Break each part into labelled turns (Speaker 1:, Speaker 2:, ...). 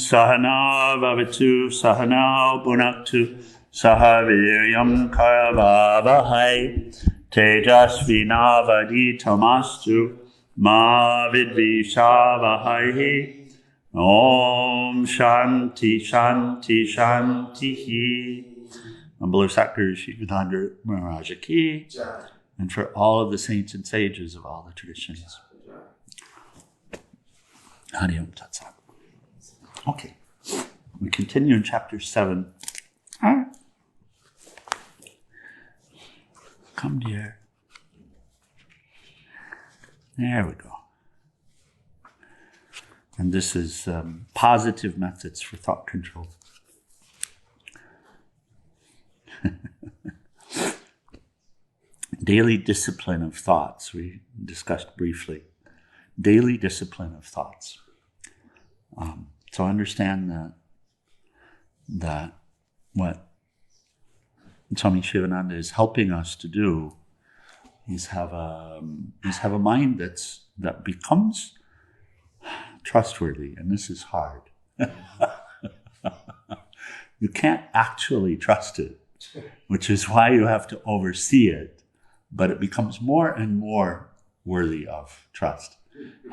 Speaker 1: Sahanā-Vavatu, Bhunaktu, Vīryam, Karavā-vahai, Tejas, Vinā, Vadhīta, Mastu, Vidvishā-Vahai. Om Shānti, Shānti, Shāntihi. And below Sacred Shivananda Maharaja Ki, and for all of the saints and sages of all the traditions. Hari Om Tat Sat. Okay, we continue in chapter 7. Come, dear. There we go. And this is positive methods for thought control. Daily discipline of thoughts, we discussed briefly. Daily discipline of thoughts. So understand that what Swami Sivananda is helping us to do is have a mind that becomes trustworthy, and this is hard. You can't actually trust it, which is why you have to oversee it, but it becomes more and more worthy of trust.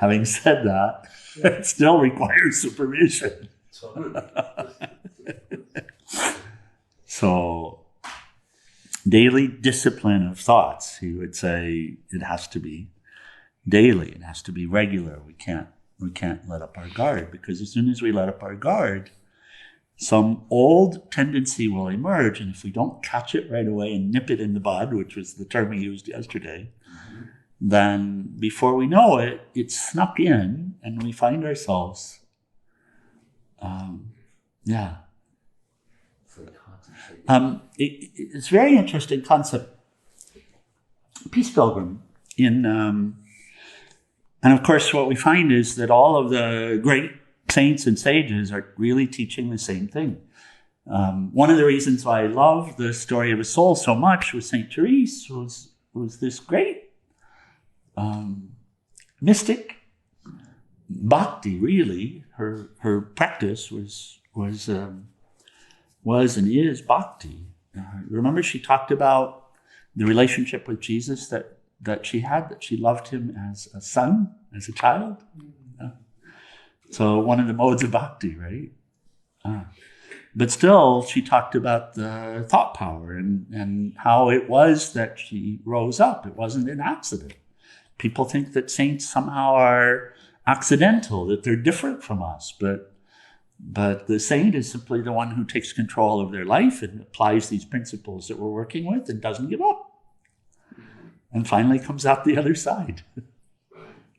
Speaker 1: Having said that, it still requires supervision. So, daily discipline of thoughts, he would say it has to be daily, it has to be regular. We can't let up our guard, because as soon as we let up our guard, some old tendency will emerge, and if we don't catch it right away and nip it in the bud, which was the term we used yesterday, then before we know it, it's snuck in, and we find ourselves, it's a very interesting concept. Peace Pilgrim, and of course what we find is that all of the great saints and sages are really teaching the same thing. One of the reasons why I love the story of a soul so much with Saint Therese was this great mystic bhakti. Really, her practice was and is bhakti. Remember, she talked about the relationship with Jesus that she had, that she loved him as a son, as a child. So one of the modes of bhakti, right? But still, she talked about the thought power and how it was that she rose up. It wasn't an accident. People think that saints somehow are accidental, that they're different from us. But the saint is simply the one who takes control of their life and applies these principles that we're working with and doesn't give up. And finally comes out the other side.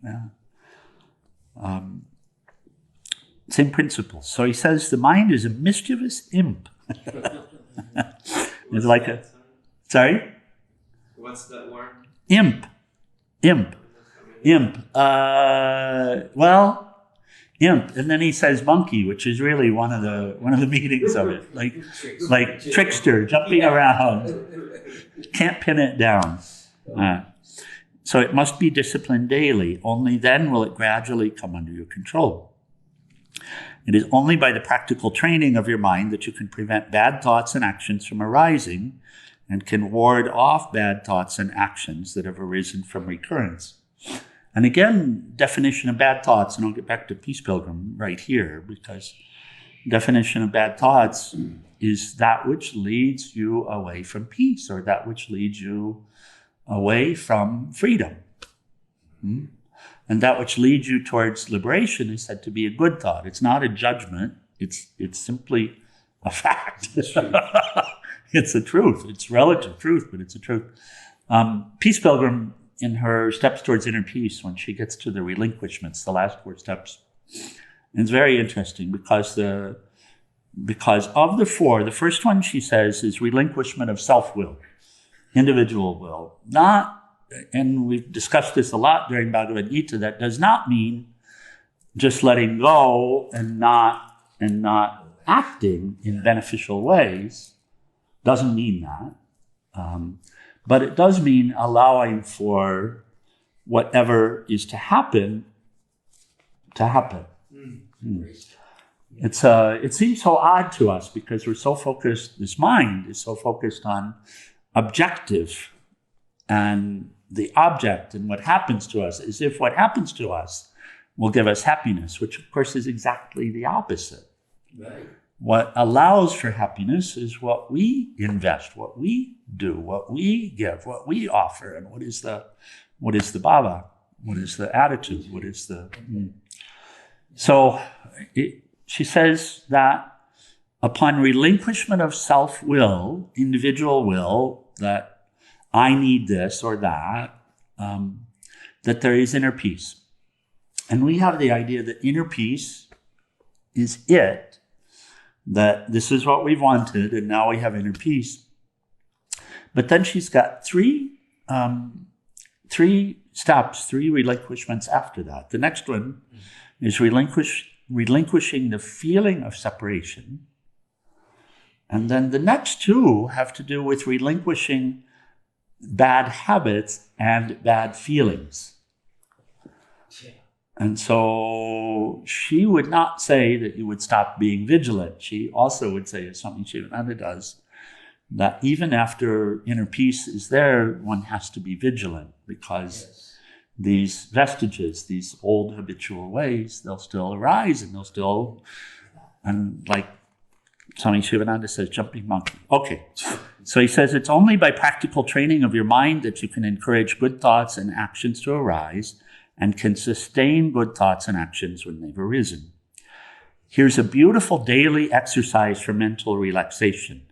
Speaker 1: Yeah. Same principles. So he says the mind is a mischievous imp. It's like a... Sorry?
Speaker 2: What's that word?
Speaker 1: Imp. Imp. Imp. And then he says monkey, which is really one of the meanings of it. Like trickster, jumping around. Can't pin it down. So it must be disciplined daily. Only then will it gradually come under your control. It is only by the practical training of your mind that you can prevent bad thoughts and actions from arising and can ward off bad thoughts and actions that have arisen from recurrence. And again, definition of bad thoughts, and I'll get back to Peace Pilgrim right here, because definition of bad thoughts is that which leads you away from peace, or that which leads you away from freedom. And that which leads you towards liberation is said to be a good thought. It's not a judgment. It's simply a fact. It's a truth. It's relative truth, but it's a truth. Peace Pilgrim, in her Steps Towards Inner Peace, when she gets to the relinquishments, the last 4 steps, it's very interesting because of the 4, the first one she says is relinquishment of self-will, individual will. And we've discussed this a lot during Bhagavad Gita, that does not mean just letting go and not acting in beneficial ways. Doesn't mean that. But it does mean allowing for whatever is to happen to happen. It seems so odd to us because we're so focused, this mind is so focused on objective and the object and what happens to us, as if what happens to us will give us happiness, which of course is exactly the opposite.
Speaker 2: Right.
Speaker 1: What allows for happiness is what we invest, what we do, what we give, what we offer, and what is the bhava, what is the attitude, what is the... So she says that upon relinquishment of self-will, individual will, that I need this or that, that there is inner peace. And we have the idea that inner peace is it, that this is what we wanted, and now we have inner peace. But then she's got three steps, three relinquishments after that. The next one is relinquishing the feeling of separation. And then the next two have to do with relinquishing bad habits and bad feelings. And so she would not say that you would stop being vigilant. She also would say, as Swami Sivananda does, that even after inner peace is there, one has to be vigilant because these vestiges, these old habitual ways, they'll still arise and they'll still, and like Swami Sivananda says, jumping monkey. Okay, so he says it's only by practical training of your mind that you can encourage good thoughts and actions to arise and can sustain good thoughts and actions when they've arisen. Here's a beautiful daily exercise for mental relaxation.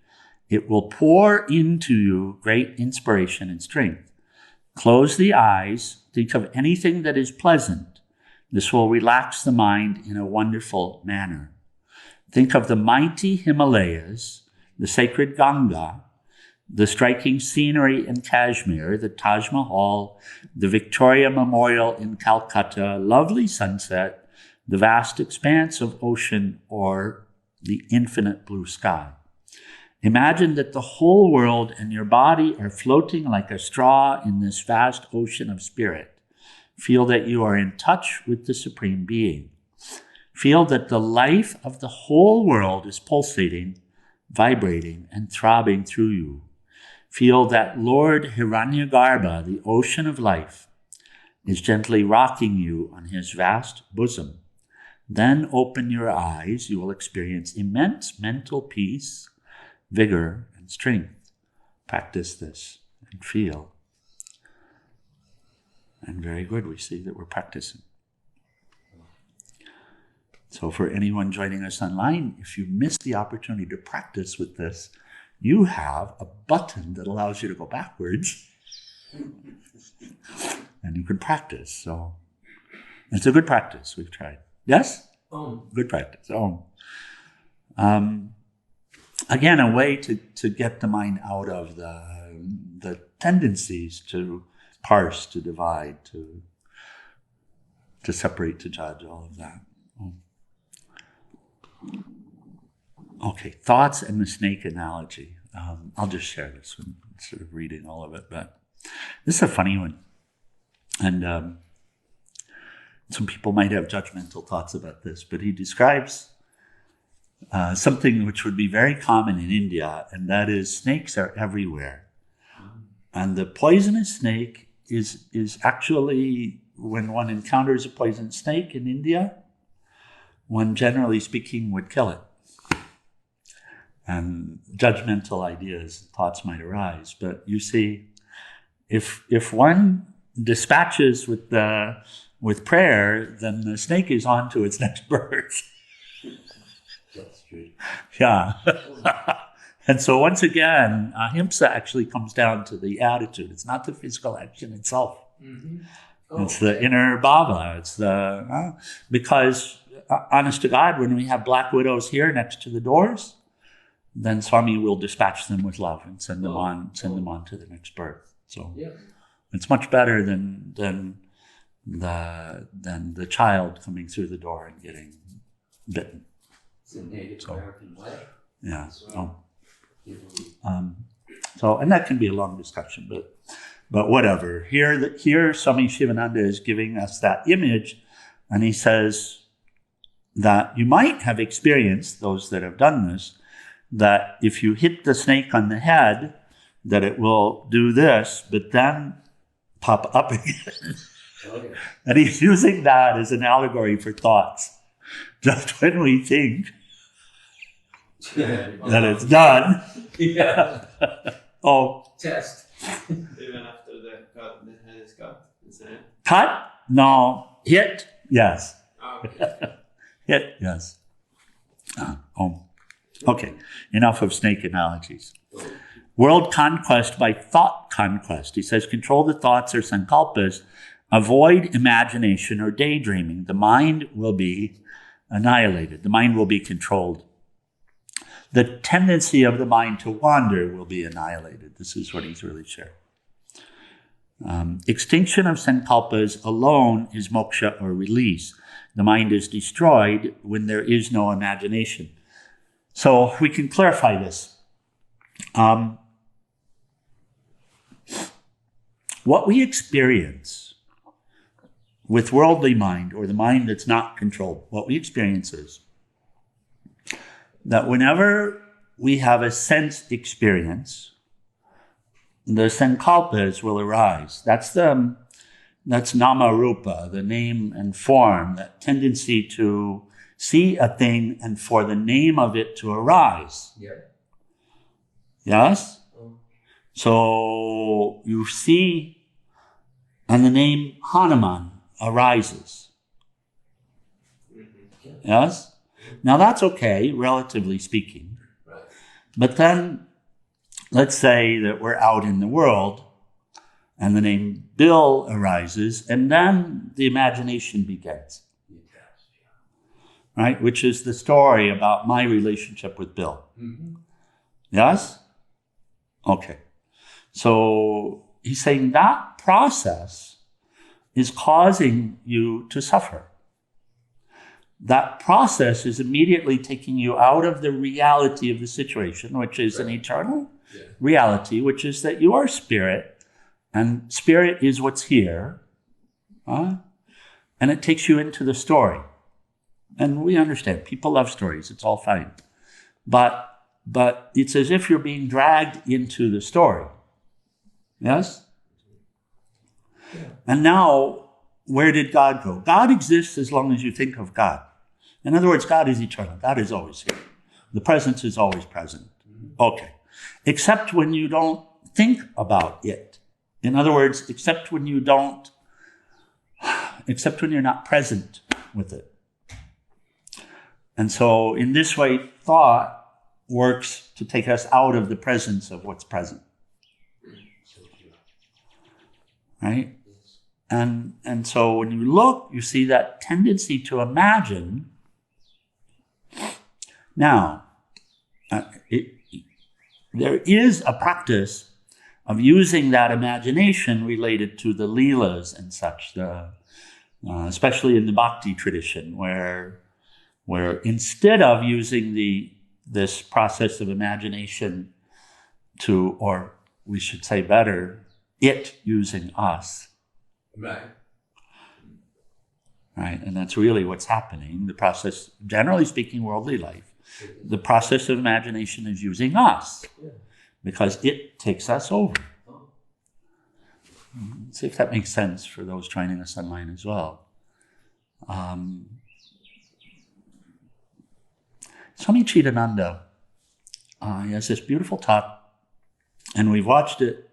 Speaker 1: It will pour into you great inspiration and strength. Close the eyes, think of anything that is pleasant. This will relax the mind in a wonderful manner. Think of the mighty Himalayas, the sacred Ganga, the striking scenery in Kashmir, the Taj Mahal, the Victoria Memorial in Calcutta, lovely sunset, the vast expanse of ocean, or the infinite blue sky. Imagine that the whole world and your body are floating like a straw in this vast ocean of spirit. Feel that you are in touch with the Supreme Being. Feel that the life of the whole world is pulsating, vibrating, and throbbing through you. Feel that Lord Hiranyagarbha, the ocean of life, is gently rocking you on his vast bosom. Then open your eyes. You will experience immense mental peace, vigor, and strength. Practice this and feel. And very good, we see that we're practicing. So for anyone joining us online, if you missed the opportunity to practice with this, you have a button that allows you to go backwards and you can practice. So it's a good practice. We've tried. Yes? Good practice. Again, a way to get the mind out of the tendencies to parse, to divide, to separate, to judge, all of that. Okay, thoughts and the snake analogy. I'll just share this one instead of reading all of it, but this is a funny one. And some people might have judgmental thoughts about this, but he describes something which would be very common in India, and that is snakes are everywhere. And the poisonous snake is actually, when one encounters a poisonous snake in India, one generally speaking would kill it. And judgmental ideas, thoughts might arise. But you see, if one dispatches with prayer, then the snake is on to its next birth.
Speaker 2: That's true.
Speaker 1: Yeah. And so once again, ahimsa actually comes down to the attitude. It's not the physical action itself. Mm-hmm. It's the inner bhava. It's because honest to God, when we have black widows here next to the doors, then Swami will dispatch them with love and send them on to the next birth. So it's much better than the child coming through the door and getting bitten.
Speaker 2: It's a Native American way.
Speaker 1: Yeah. So, and that can be a long discussion, but whatever. Here Swami Sivananda is giving us that image, and he says, that you might have experienced, those that have done this, that if you hit the snake on the head, that it will do this, but then pop up again.
Speaker 2: Okay.
Speaker 1: And he's using that as an allegory for thoughts. Just when we think that it's done,
Speaker 2: Yeah.
Speaker 1: oh,
Speaker 2: Test.
Speaker 3: Even after the head is cut, isn't it?
Speaker 1: cut? No. Hit? Yes.
Speaker 3: Oh, okay.
Speaker 1: Hit? Yes. Okay. Enough of snake analogies. World conquest by thought conquest. He says, control the thoughts or sankalpas. Avoid imagination or daydreaming. The mind will be annihilated. The mind will be controlled. The tendency of the mind to wander will be annihilated. This is what he's really sharing. Extinction of sankalpas alone is moksha or release. The mind is destroyed when there is no imagination. So we can clarify this. What we experience with worldly mind, or the mind that's not controlled, what we experience is that whenever we have a sense experience, the sankalpas will arise. That's nama rupa, the name and form, that tendency to see a thing and for the name of it to arise.
Speaker 2: Yeah.
Speaker 1: Yes? So you see, and the name Hanuman arises. Yes? Now that's okay, relatively speaking.
Speaker 2: Right.
Speaker 1: But then, let's say that we're out in the world and the name Bill arises, and then the imagination begins. Right? Which is the story about my relationship with Bill.
Speaker 2: Mm-hmm.
Speaker 1: Yes? Okay. So he's saying that process is causing you to suffer. That process is immediately taking you out of the reality of the situation, which is an eternal reality, which is that you are spirit, and spirit is what's here, and it takes you into the story. And we understand, people love stories, it's all fine. But it's as if you're being dragged into the story. Yes? Yeah. And now, where did God go? God exists as long as you think of God. In other words, God is eternal. God is always here. The presence is always present. Okay. Except when you don't think about it. In other words, except when you're not present with it. And so in this way, thought works to take us out of the presence of what's present. Right? And so when you look, you see that tendency to imagine. Now, there is a practice of using that imagination related to the leelas and such, especially in the bhakti tradition, where instead of using this process of imagination to, or we should say better, it using us.
Speaker 2: Right.
Speaker 1: Right, and that's really what's happening. The process, generally speaking, worldly life, the process of imagination is using us because it takes us over. See if that makes sense for those joining us online as well. Swami Chidananda, he has this beautiful talk, and we've watched it,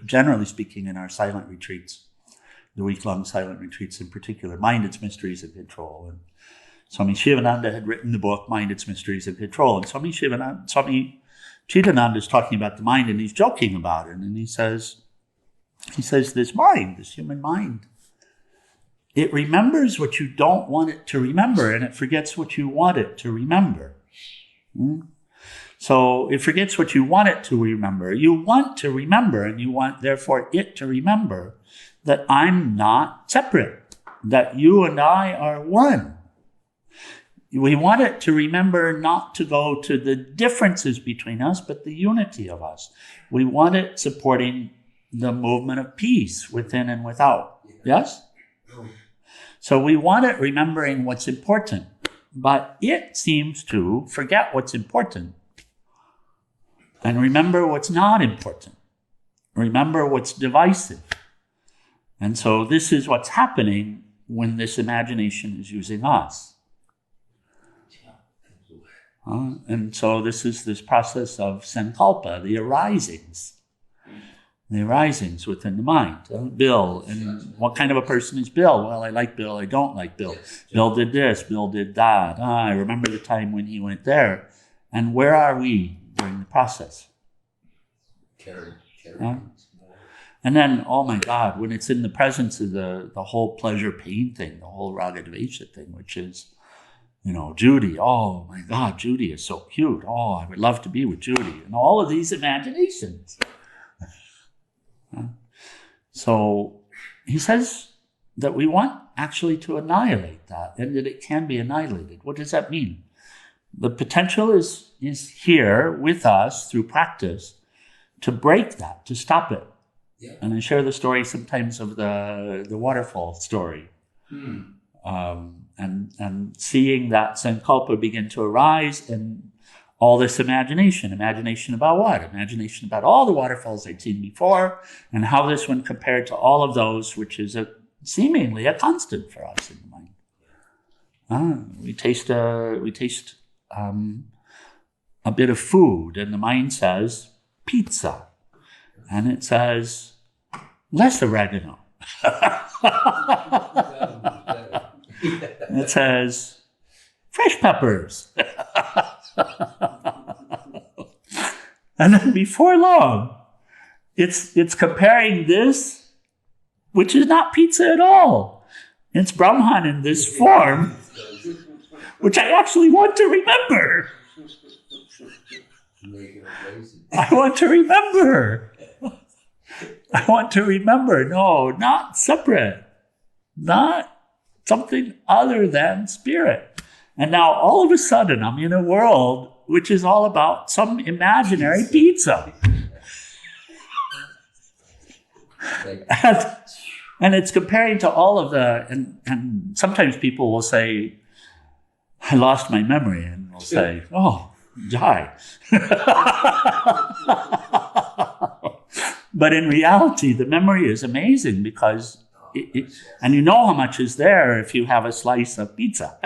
Speaker 1: generally speaking, in our silent retreats, the week-long silent retreats in particular, Mind, Its Mysteries and Control. And Swami Sivananda had written the book, Mind, Its Mysteries and Control. And Swami Chidananda is talking about the mind, and he's joking about it. And he says, this mind, this human mind, it remembers what you don't want it to remember, and it forgets what you want it to remember. So it forgets what you want it to remember. You want to remember, and you want, therefore, it to remember that I'm not separate, that you and I are one. We want it to remember not to go to the differences between us, but the unity of us. We want it supporting the movement of peace within and without. Yes? So we want it remembering what's important. but it seems to forget what's important and remember what's not important. Remember what's divisive. And so this is what's happening when this imagination is using us. And so this is this process of sankalpa, the arisings within the mind. Bill, and what kind of a person is Bill? Well, I like Bill, I don't like Bill. Bill did this, Bill did that. I remember the time when he went there. And where are we during the process? And then, oh my God, when it's in the presence of the whole pleasure-pain thing, the whole raga-dvesha thing, which is, Judy. Oh my God, Judy is so cute. Oh, I would love to be with Judy. And all of these imaginations. So he says that we want actually to annihilate that, and that it can be annihilated. What does that mean? The potential is here with us through practice to break that, to stop it. Yeah. And I share the story sometimes of the waterfall story. And seeing that sankalpa begin to arise and all this imagination about what? Imagination about all the waterfalls I'd seen before and how this one compared to all of those, which is seemingly a constant for us in the mind. We taste a bit of food and the mind says pizza, and it says less oregano. It says fresh peppers. And then before long, it's comparing this, which is not pizza at all. It's Brahman in this form, which I actually want to remember. I want to remember. No, not separate. Not something other than spirit. And now all of a sudden I'm in a world which is all about some imaginary pizza. And it's comparing to all of and sometimes people will say, I lost my memory, and we'll say, oh, die. But in reality, the memory is amazing because and you know how much is there if you have a slice of pizza.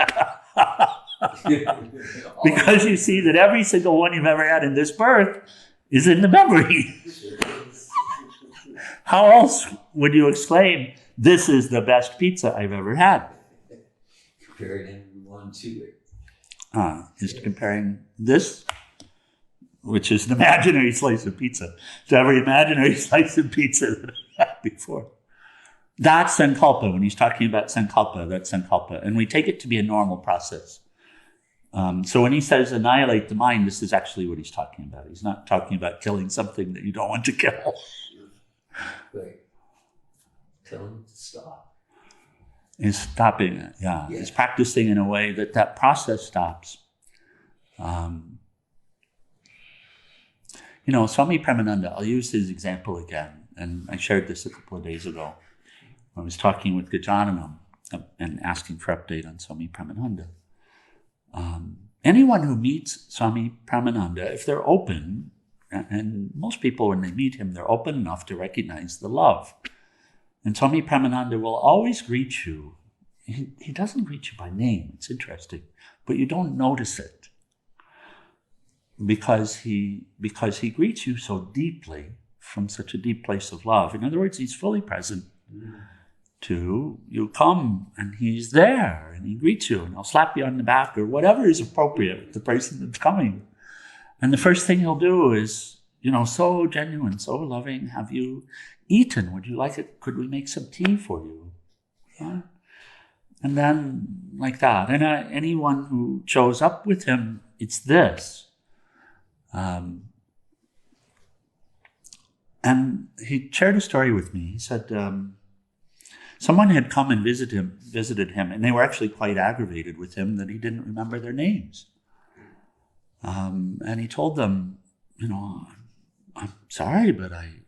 Speaker 1: Because you see that every single one you've ever had in this birth is in the memory. How else would you exclaim, this is the best pizza I've ever had?
Speaker 2: Comparing everyone to it.
Speaker 1: Just comparing this, which is an imaginary slice of pizza, to every imaginary slice of pizza that I had before. That's sankalpa. When he's talking about sankalpa, that's sankalpa. And we take it to be a normal process. So when he says annihilate the mind, this is actually what he's talking about. He's not talking about killing something that you don't want to kill.
Speaker 2: Right. Tell him to stop.
Speaker 1: He's stopping it, yeah. He's practicing in a way that process stops. Swami Premananda, I'll use his example again, and I shared this a couple of days ago. I was talking with Gajananam and asking for update on Swami Premananda. Anyone who meets Swami Premananda, if they're open, and most people when they meet him, they're open enough to recognize the love. And Swami Premananda will always greet you. He doesn't greet you by name, it's interesting, but you don't notice it. Because he greets you so deeply from such a deep place of love. In other words, he's fully present. You come and he's there and he greets you and he'll slap you on the back or whatever is appropriate with the person that's coming. And the first thing he'll do is, so genuine, so loving, have you eaten? Would you like it? Could we make some tea for you? Yeah. And then like that. And anyone who shows up with him, it's this. And he shared a story with me. He said, someone had come and visited him, and they were actually quite aggravated with him that he didn't remember their names. And he told them, I'm sorry, but I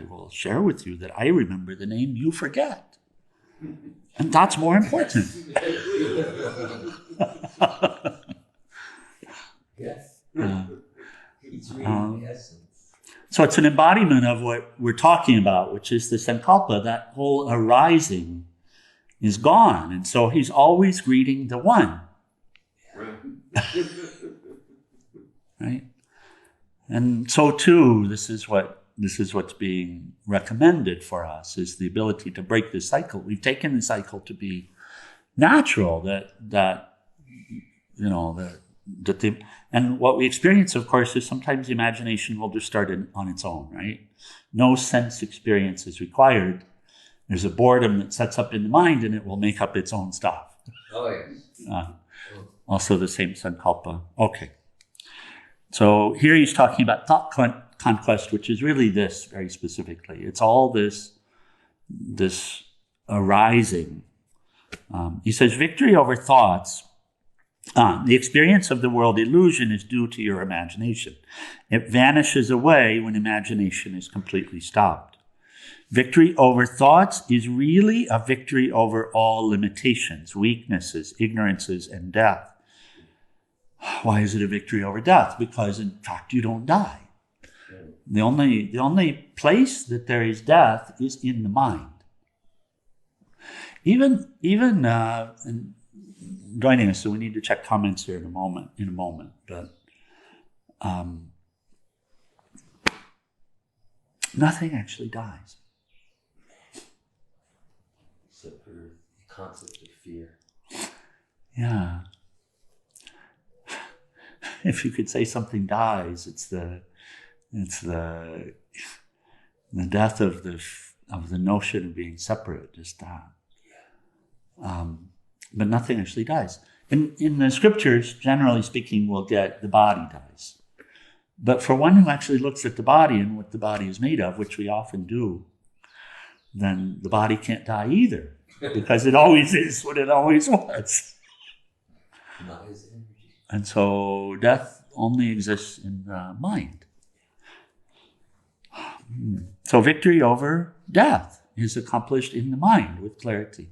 Speaker 1: will share with you that I remember the name you forget. And that's more important.
Speaker 2: Yes.
Speaker 1: Uh,
Speaker 2: He's reading the essence.
Speaker 1: So it's an embodiment of what we're talking about, which is the sankalpa. That whole arising is gone. And so he's always greeting the one. Right? And so too, this is what's being recommended for us, is the ability to break the cycle. We've taken the cycle to be natural, and what we experience, of course, is sometimes the imagination will just start on its own, right? No sense experience is required. There's a boredom that sets up in the mind, and it will make up its own stuff.
Speaker 2: Oh, yes.
Speaker 1: Also the same sankalpa. Okay. So here he's talking about thought conquest, which is really this very specifically. It's all this arising. He says, victory over thoughts. The experience of the world illusion is due to your imagination. It vanishes away when imagination is completely stopped. Victory over thoughts is really a victory over all limitations, weaknesses, ignorances, and death. Why is it a victory over death? Because in fact you don't die. The only place that there is death is in the mind. Even joining us, so we need to check comments here in a moment. But nothing actually dies.
Speaker 2: Except for the concept of fear.
Speaker 1: Yeah. If you could say something dies, it's the death of the notion of being separate, just that. But nothing actually dies. In the scriptures, generally speaking, we'll get the body dies. But for one who actually looks at the body and what the body is made of, which we often do, then the body can't die either, because it always is what it always was.
Speaker 2: Not his energy.
Speaker 1: And so death only exists in the mind. So victory over death is accomplished in the mind with clarity.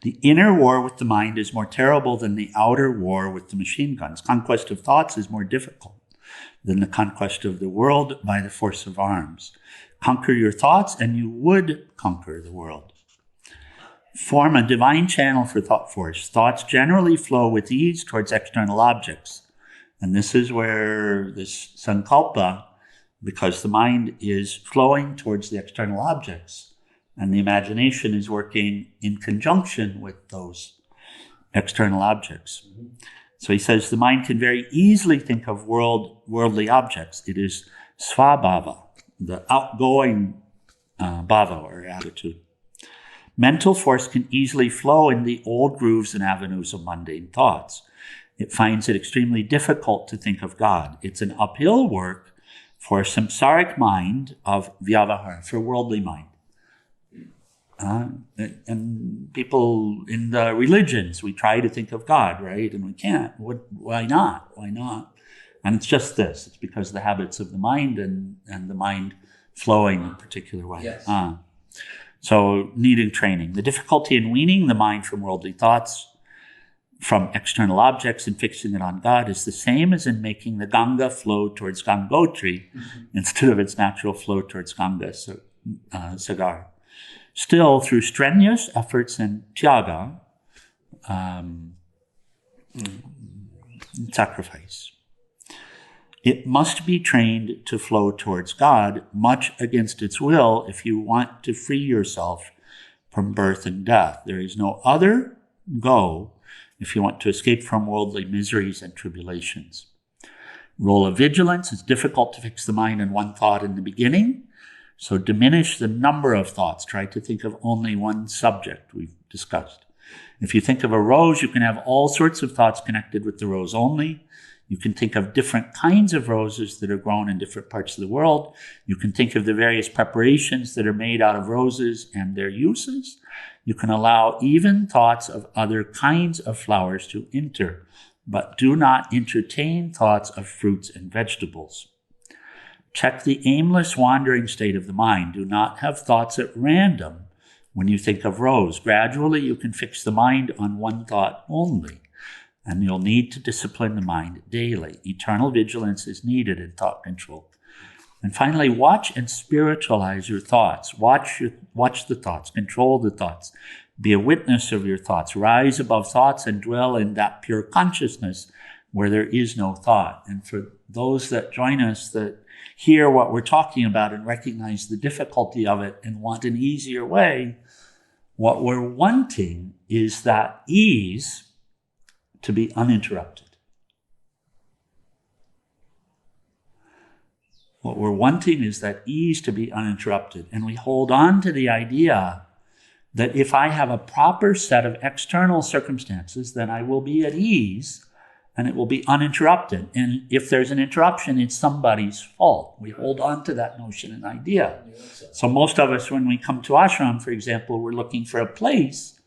Speaker 1: The inner war with the mind is more terrible than the outer war with the machine guns. Conquest of thoughts is more difficult than the conquest of the world by the force of arms. Conquer your thoughts and you would conquer the world. Form a divine channel for thought force. Thoughts generally flow with ease towards external objects. And this is where this sankalpa, because the mind is flowing towards the external objects, and the imagination is working in conjunction with those external objects. Mm-hmm. So he says the mind can very easily think of worldly objects. It is svabhava, the outgoing bhava or attitude. Mental force can easily flow in the old grooves and avenues of mundane thoughts. It finds it extremely difficult to think of God. It's an uphill work for samsaric mind of vyavahara, for worldly mind. And people in the religions, we try to think of God, right? And we can't. Why not? Why not? And it's just this. It's because of the habits of the mind and the mind flowing in a particular way.
Speaker 2: Yes.
Speaker 1: So needing training. The difficulty in weaning the mind from worldly thoughts, from external objects and fixing it on God is the same as in making the Ganga flow towards Gangotri instead of its natural flow towards Ganga, Sagar. Still, through strenuous efforts and tyaga, sacrifice, it must be trained to flow towards God, much against its will, if you want to free yourself from birth and death. There is no other go if you want to escape from worldly miseries and tribulations. Role of vigilance. It's difficult to fix the mind on one thought in the beginning. So diminish the number of thoughts. Try to think of only one subject we've discussed. If you think of a rose, you can have all sorts of thoughts connected with the rose only. You can think of different kinds of roses that are grown in different parts of the world. You can think of the various preparations that are made out of roses and their uses. You can allow even thoughts of other kinds of flowers to enter, but do not entertain thoughts of fruits and vegetables. Check the aimless wandering state of the mind. Do not have thoughts at random when you think of Rose. Gradually, you can fix the mind on one thought only, and you'll need to discipline the mind daily. Eternal vigilance is needed in thought control. And finally, watch and spiritualize your thoughts. Watch the thoughts, control the thoughts. Be a witness of your thoughts. Rise above thoughts and dwell in that pure consciousness where there is no thought. And for those that join us that hear what we're talking about and recognize the difficulty of it and want an easier way, what we're wanting is that ease to be uninterrupted. What we're wanting is that ease to be uninterrupted. And we hold on to the idea that if I have a proper set of external circumstances, then I will be at ease and it will be uninterrupted. And if there's an interruption, it's somebody's fault. We hold on to that notion and idea. So most of us, when we come to ashram, for example, we're looking for a place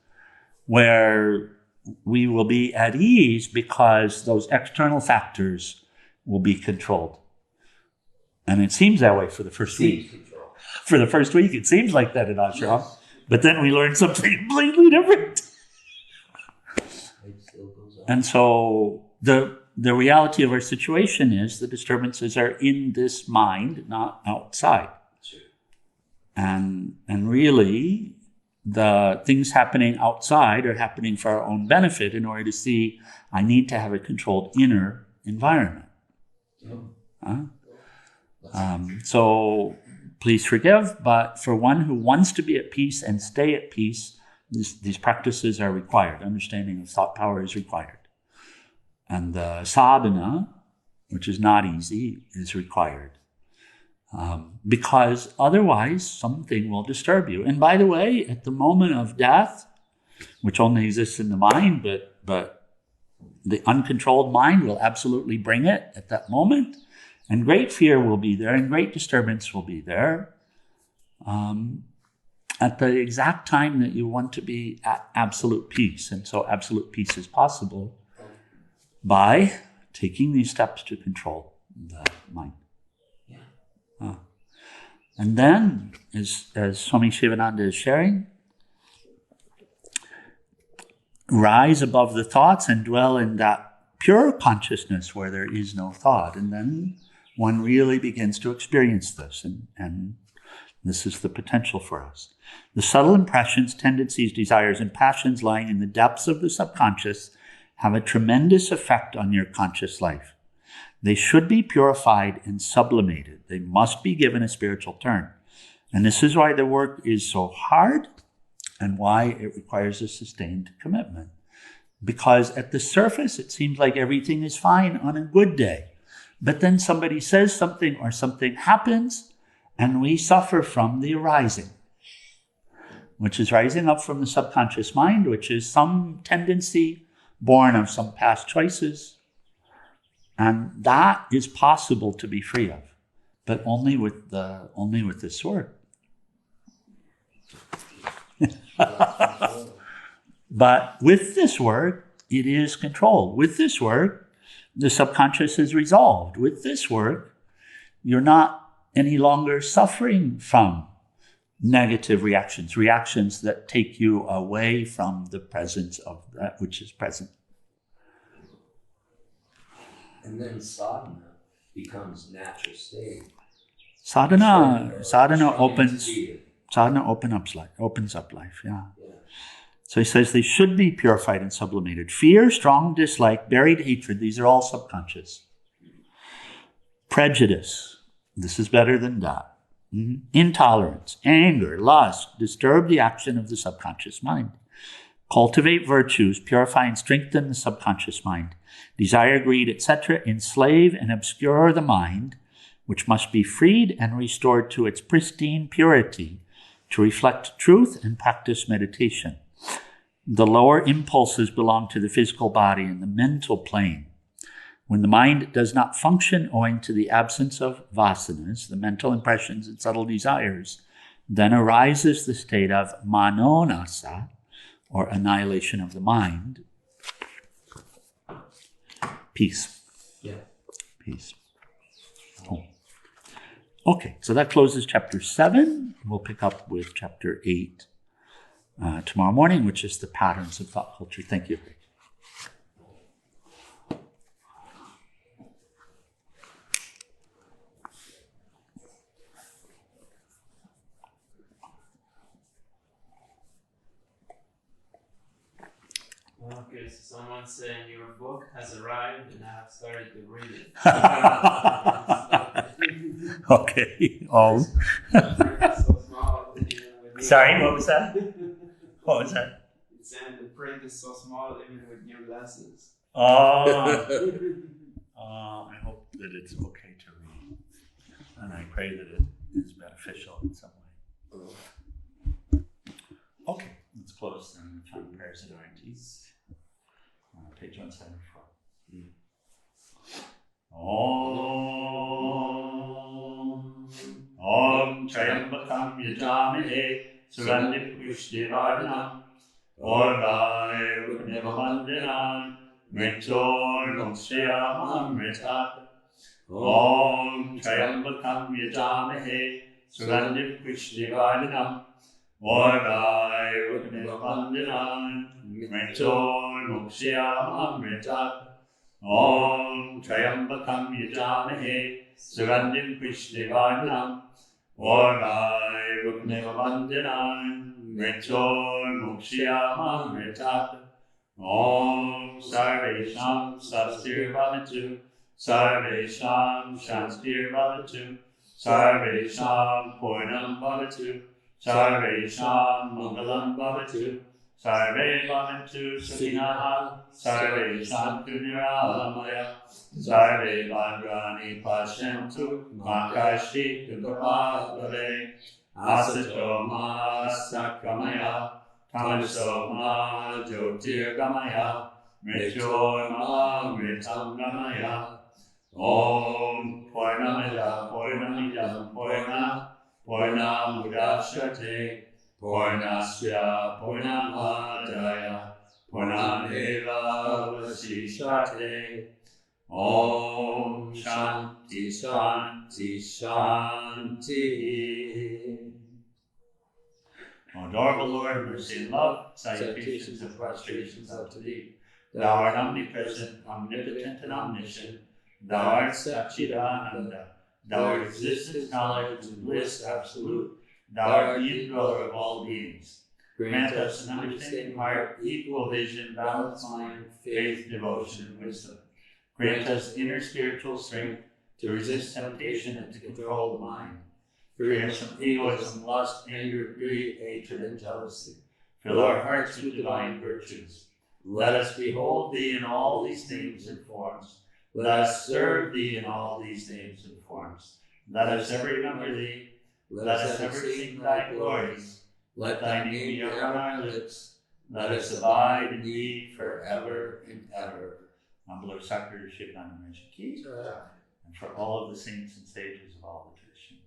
Speaker 1: where we will be at ease because those external factors will be controlled. And it seems that way for the first week. For the first week, it seems like that in ashram. Yes. But then we learn something completely different. And so the reality of our situation is the disturbances are in this mind, not outside. And really, the things happening outside are happening for our own benefit in order to see I need to have a controlled inner environment. So please forgive, but for one who wants to be at peace and stay at peace, these practices are required. Understanding of thought power is required. And the sadhana, which is not easy, is required. Because otherwise something will disturb you. And by the way, at the moment of death, which only exists in the mind, but the uncontrolled mind will absolutely bring it at that moment. And great fear will be there, and great disturbance will be there at the exact time that you want to be at absolute peace. And so absolute peace is possible by taking these steps to control the mind. And then, as Swami Sivananda is sharing, rise above the thoughts and dwell in that pure consciousness where there is no thought. And then one really begins to experience this, and this is the potential for us. The subtle impressions, tendencies, desires, and passions lying in the depths of the subconscious have a tremendous effect on your conscious life. They should be purified and sublimated. They must be given a spiritual turn. And this is why the work is so hard and why it requires a sustained commitment. Because at the surface, it seems like everything is fine on a good day. But then somebody says something or something happens, and we suffer from the arising, which is rising up from the subconscious mind, which is some tendency born of some past choices. And that is possible to be free of, but only with this work. But with this work, it is controlled. With this work, the subconscious is resolved. With this work, you're not any longer suffering from negative reactions that take you away from the presence of that which is present.
Speaker 2: And then sadhana becomes natural state.
Speaker 1: Sadhana opens up life. Yeah. So he says they should be purified and sublimated. Fear, strong dislike, buried hatred, these are all subconscious. Prejudice, this is better than that. Intolerance, anger, lust, disturb the action of the subconscious mind. Cultivate virtues, purify and strengthen the subconscious mind. Desire, greed, etc. enslave and obscure the mind, which must be freed and restored to its pristine purity to reflect truth and practice meditation. The lower impulses belong to the physical body and the mental plane. When the mind does not function owing to the absence of vasanas, the mental impressions and subtle desires, then arises the state of manonasa, or annihilation of the mind. Peace.
Speaker 2: Yeah.
Speaker 1: Peace. Oh. Okay, so that closes chapter 7. We'll pick up with chapter 8 tomorrow morning, which is the patterns of thought culture. Thank you.
Speaker 3: Okay, so someone saying your book has arrived and I have started to read it.
Speaker 1: Okay. Sorry, what was that? What was that?
Speaker 3: It's saying the print is so small even with new glasses.
Speaker 1: I hope that it's okay to read. And I pray that it is beneficial in some way. Okay, let's close then. Final prayers of guarantees. Page 174. Om Trayambakam Yajamhe Surandip Vishnivardhanam Orvai Ruknivamandinam Mritor Mokshayamamritat Om Trayambakam Yajamhe Surandip Vishnivardhanam Orvai Ruknivamandinam Mritor Mokshayamamritat Om Trayambakam Yajamhe Sugandim Vishnivardhanam Orvai Ruknivamandinam Mritor Mokshayamamritat Om Sarvesham Sastir-Bhavatu Sarvesham Shantir-Bhavatu Sarvesham Purnam Bhavatu Sarvesham Mangalam Bhavatu Sarve Bhavantu Sukhinah, Sarve Shantu Niralamaya, Sarve Bhadrani Pashyantu, Makashti Dukapavare, Asato Ma Sakamaya, Tamaso Ma Jyotirgamaya, Mrityur Ma Mritam Gamaya, Om Purnamida Purnamidam Purna Mudashyate, Purnasya Purnamadaya Purnameva Vasishate Om Shānti Shānti Shānti. O adorable Lord, mercy and love, salutations and prostrations up to thee. Thou art omnipresent, omnipotent and omniscient. Thou art Satchidananda. Thou art existence, knowledge, and bliss absolute. Thou art the indweller of all beings. Grant us an understanding heart, equal vision, balanced mind, faith, devotion, and wisdom. Grant us inner spiritual strength to resist temptation and to control the mind. Free us from egoism, lust, anger, greed, hatred, and jealousy. Fill our hearts with divine virtues. Let us behold thee in all these names and forms. Let us serve thee in all these names and forms. Let us ever remember thee. Let us ever sing thy glories. Let thy name be on our lips. Let us abide in thee forever and ever. Humbler Sakura Shivananda Ki, and for all of the saints and sages of all the traditions.